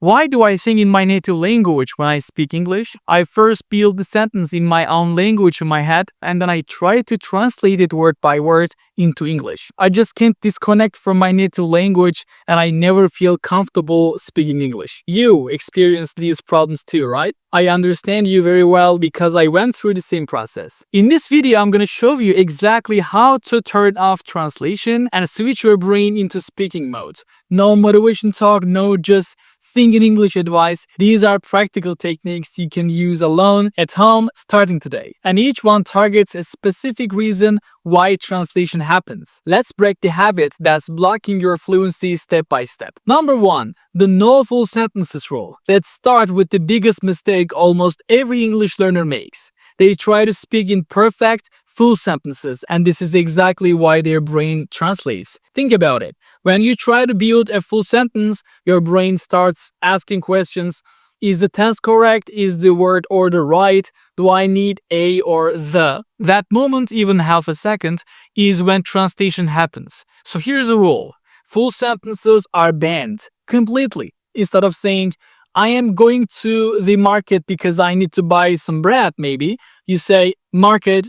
Why do I think in my native language when I speak English? I first build the sentence in my own language in my head and then I try to translate it word by word into English. I just can't disconnect from my native language and I never feel comfortable speaking English. You experience these problems too, right? I understand you very well because I went through the same process. In this video, I'm going to show you exactly how to turn off translation and switch your brain into speaking mode. No motivation talk, no just think in English advice. These are practical techniques you can use alone at home starting today. And each one targets a specific reason why translation happens. Let's break the habit that's blocking your fluency step by step. Number 1. The no full sentences rule. Let's start with the biggest mistake almost every English learner makes. They try to speak in perfect, full sentences, and this is exactly why their brain translates. Think about it. When you try to build a full sentence, your brain starts asking questions. Is the tense correct? Is the word order right? Do I need a or the? That moment, even half a second, is when translation happens. So here's a rule. Full sentences are banned completely. Instead of saying, I am going to the market because I need to buy some bread, maybe, you say, market,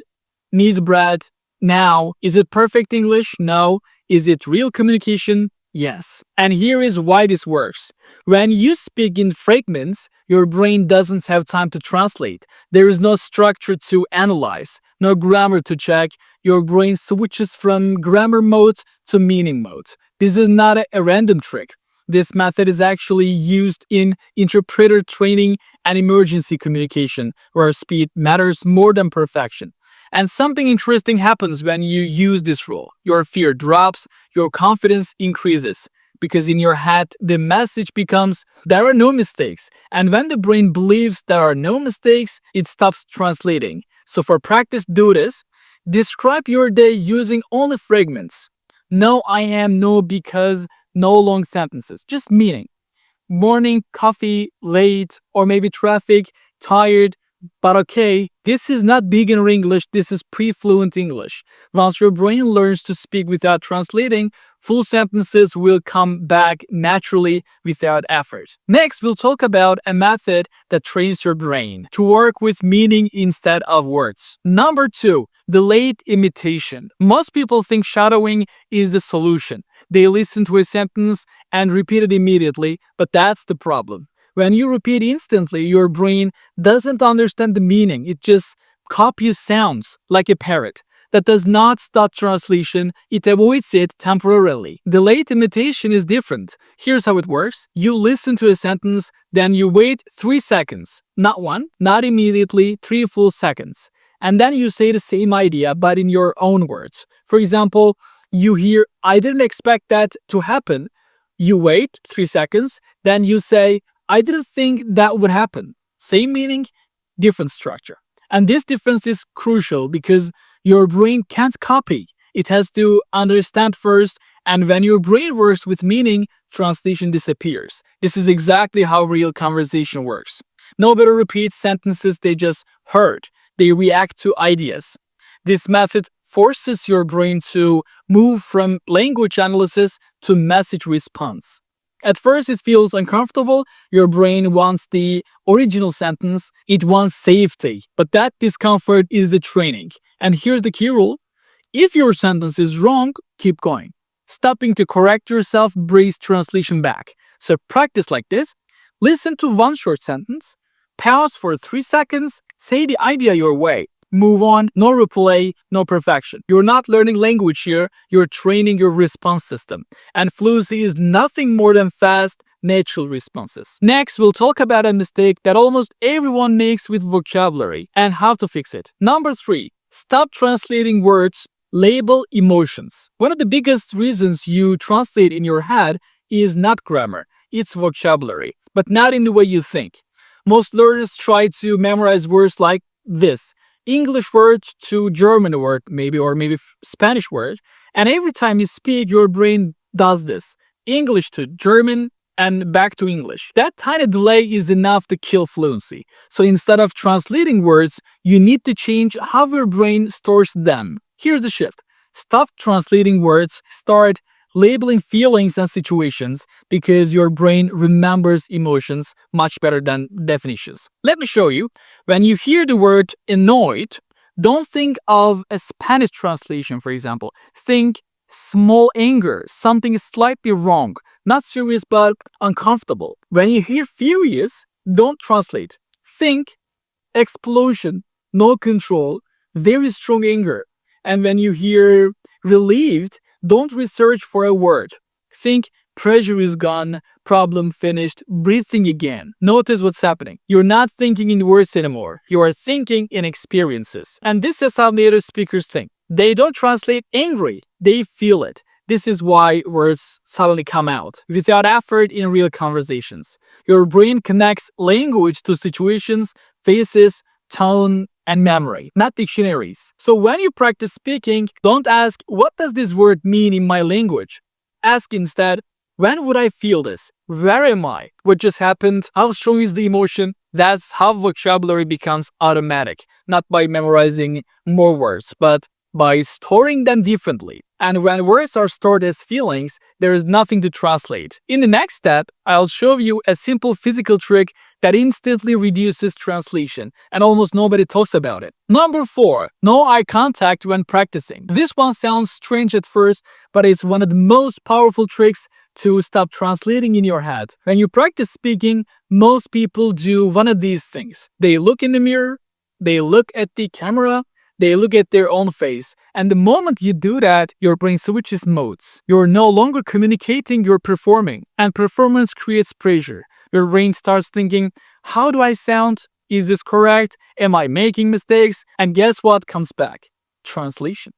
need bread, now. Is it perfect English? No. Is it real communication? Yes. And here is why this works. When you speak in fragments, your brain doesn't have time to translate. There is no structure to analyze, no grammar to check. Your brain switches from grammar mode to meaning mode. This is not a random trick. This method is actually used in interpreter training and emergency communication, where speed matters more than perfection. And something interesting happens when you use this rule. Your fear drops, your confidence increases. Because in your head, the message becomes, there are no mistakes. And when the brain believes there are no mistakes, it stops translating. So for practice, do this. Describe your day using only fragments. No, I am, no, because, no long sentences, just meaning. Morning, coffee, late, or maybe traffic, tired, but okay. This is not beginner English, this is pre-fluent English. Once your brain learns to speak without translating, full sentences will come back naturally without effort. Next, we'll talk about a method that trains your brain to work with meaning instead of words. Number 2, delayed imitation. Most people think shadowing is the solution. They listen to a sentence and repeat it immediately, but that's the problem. When you repeat instantly, your brain doesn't understand the meaning. It just copies sounds like a parrot. That does not stop translation, it avoids it temporarily. Delayed imitation is different. Here's how it works. You listen to a sentence, then you wait 3 seconds. Not 1, not immediately, 3 full seconds. And then you say the same idea, but in your own words. For example, you hear, I didn't expect that to happen. You wait 3 seconds, then you say, I didn't think that would happen. Same meaning, different structure. And this difference is crucial because your brain can't copy. It has to understand first, and when your brain works with meaning, translation disappears. This is exactly how real conversation works. Nobody repeats sentences they just heard. They react to ideas. This method forces your brain to move from language analysis to message response. At first, it feels uncomfortable. Your brain wants the original sentence. It wants safety. But that discomfort is the training. And here's the key rule. If your sentence is wrong, keep going. Stopping to correct yourself brings translation back. So practice like this. Listen to one short sentence. Pause for 3 seconds. Say the idea your way. Move on, no replay, no perfection. You're not learning language here, you're training your response system. And fluency is nothing more than fast, natural responses. Next, we'll talk about a mistake that almost everyone makes with vocabulary and how to fix it. Number 3, stop translating words, label emotions. One of the biggest reasons you translate in your head is not grammar, it's vocabulary, but not in the way you think. Most learners try to memorize words like this. English words to German word, maybe, or maybe Spanish word. And every time you speak, your brain does this. English to German and back to English. That tiny delay is enough to kill fluency. So instead of translating words, you need to change how your brain stores them. Here's the shift. Stop translating words. Start labeling feelings and situations because your brain remembers emotions much better than definitions. Let me show you. When you hear the word annoyed, don't think of a Spanish translation, for example. Think small anger, something slightly wrong, not serious but uncomfortable. When you hear furious, don't translate. Think explosion, no control, very strong anger. And when you hear relieved, don't research for a word. Think pressure is gone, problem finished, breathing again. Notice what's happening. You're not thinking in words anymore. You are thinking in experiences. And this is how native speakers think. They don't translate angry, they feel it. This is why words suddenly come out without effort in real conversations. Your brain connects language to situations, faces, tone, and memory, not dictionaries. So when you practice speaking, don't ask, what does this word mean in my language? Ask instead, when would I feel this? Where am I? What just happened? How strong is the emotion? That's how vocabulary becomes automatic, not by memorizing more words, but by storing them differently. And when words are stored as feelings, there is nothing to translate. In the next step, I'll show you a simple physical trick that instantly reduces translation, and almost nobody talks about it. Number 4, no eye contact when practicing. This one sounds strange at first, but it's one of the most powerful tricks to stop translating in your head. When you practice speaking, most people do one of these things. They look in the mirror, they look at the camera, they look at their own face. And the moment you do that, your brain switches modes. You're no longer communicating, you're performing. And performance creates pressure. Your brain starts thinking, how do I sound? Is this correct? Am I making mistakes? And guess what comes back? Translation.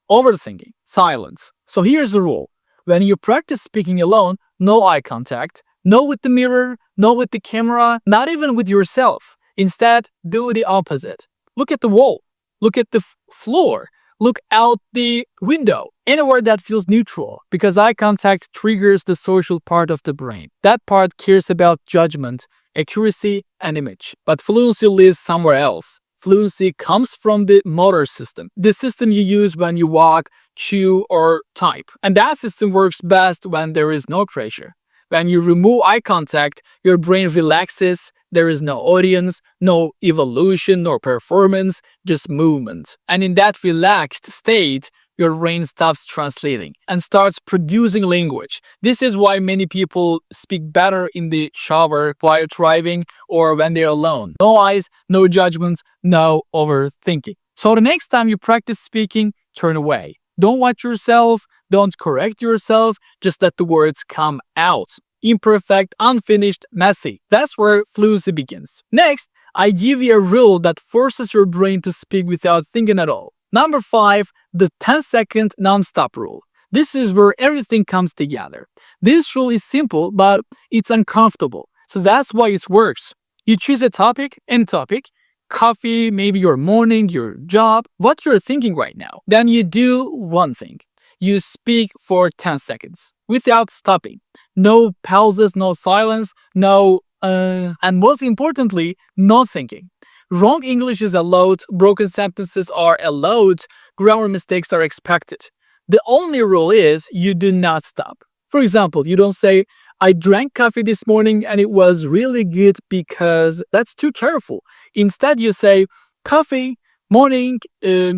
Overthinking. Silence. So here's the rule. When you practice speaking alone, no eye contact, no with the mirror, no with the camera, not even with yourself. Instead, do the opposite. Look at the wall. Look at the floor. Look out the window. Anywhere that feels neutral, because eye contact triggers the social part of the brain. That part cares about judgment, accuracy, and image. But fluency lives somewhere else. Fluency comes from the motor system, the system you use when you walk, chew, or type. And that system works best when there is no pressure. When you remove eye contact, your brain relaxes. There is no audience, no evolution, nor performance, just movement. And in that relaxed state, your brain stops translating and starts producing language. This is why many people speak better in the shower, while driving, or when they're alone. No eyes, no judgments, no overthinking. So the next time you practice speaking, turn away. Don't watch yourself, don't correct yourself, just let the words come out. Imperfect, unfinished, messy. That's where fluency begins. Next, I give you a rule that forces your brain to speak without thinking at all. Number 5, the 10-second non-stop rule. This is where everything comes together. This rule is simple, but it's uncomfortable. So that's why it works. You choose a topic, any topic, coffee, maybe your morning, your job, what you're thinking right now. Then you do one thing. You speak for 10 seconds without stopping. No pauses, no silence, and most importantly, no thinking. Wrong English is allowed, broken sentences are allowed, grammar mistakes are expected. The only rule is you do not stop. For example, you don't say, I drank coffee this morning and it was really good because that's too careful. Instead, you say, coffee, morning,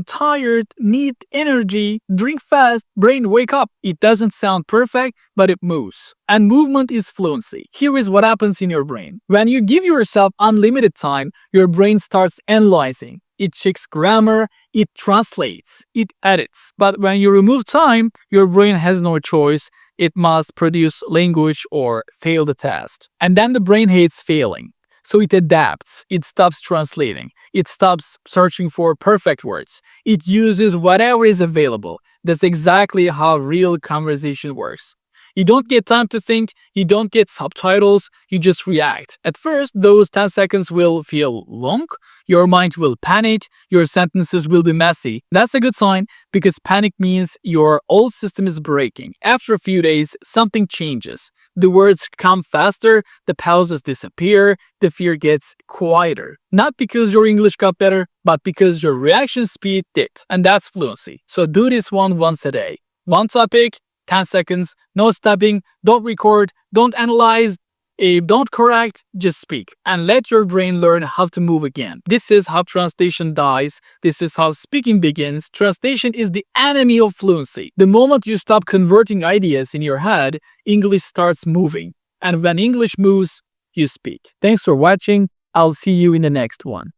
tired, need energy, drink fast, brain wake up. It doesn't sound perfect, but it moves. And movement is fluency. Here is what happens in your brain. When you give yourself unlimited time, your brain starts analyzing. It checks grammar, it translates, it edits. But when you remove time, your brain has no choice. It must produce language or fail the test. And then the brain hates failing. So it adapts, it stops translating, it stops searching for perfect words. It uses whatever is available. That's exactly how real conversation works. You don't get time to think, you don't get subtitles, you just react. At first, those 10 seconds will feel long, your mind will panic, your sentences will be messy. That's a good sign because panic means your old system is breaking. After a few days, something changes. The words come faster, the pauses disappear, the fear gets quieter. Not because your English got better, but because your reaction speed did. And that's fluency. So do this one once a day. One topic, 10 seconds, no stopping, don't record, don't analyze, don't correct, just speak and let your brain learn how to move again. This is how translation dies. This is how speaking begins. Translation is the enemy of fluency. The moment you stop converting ideas in your head, English starts moving. And when English moves, you speak. Thanks for watching. I'll see you in the next one.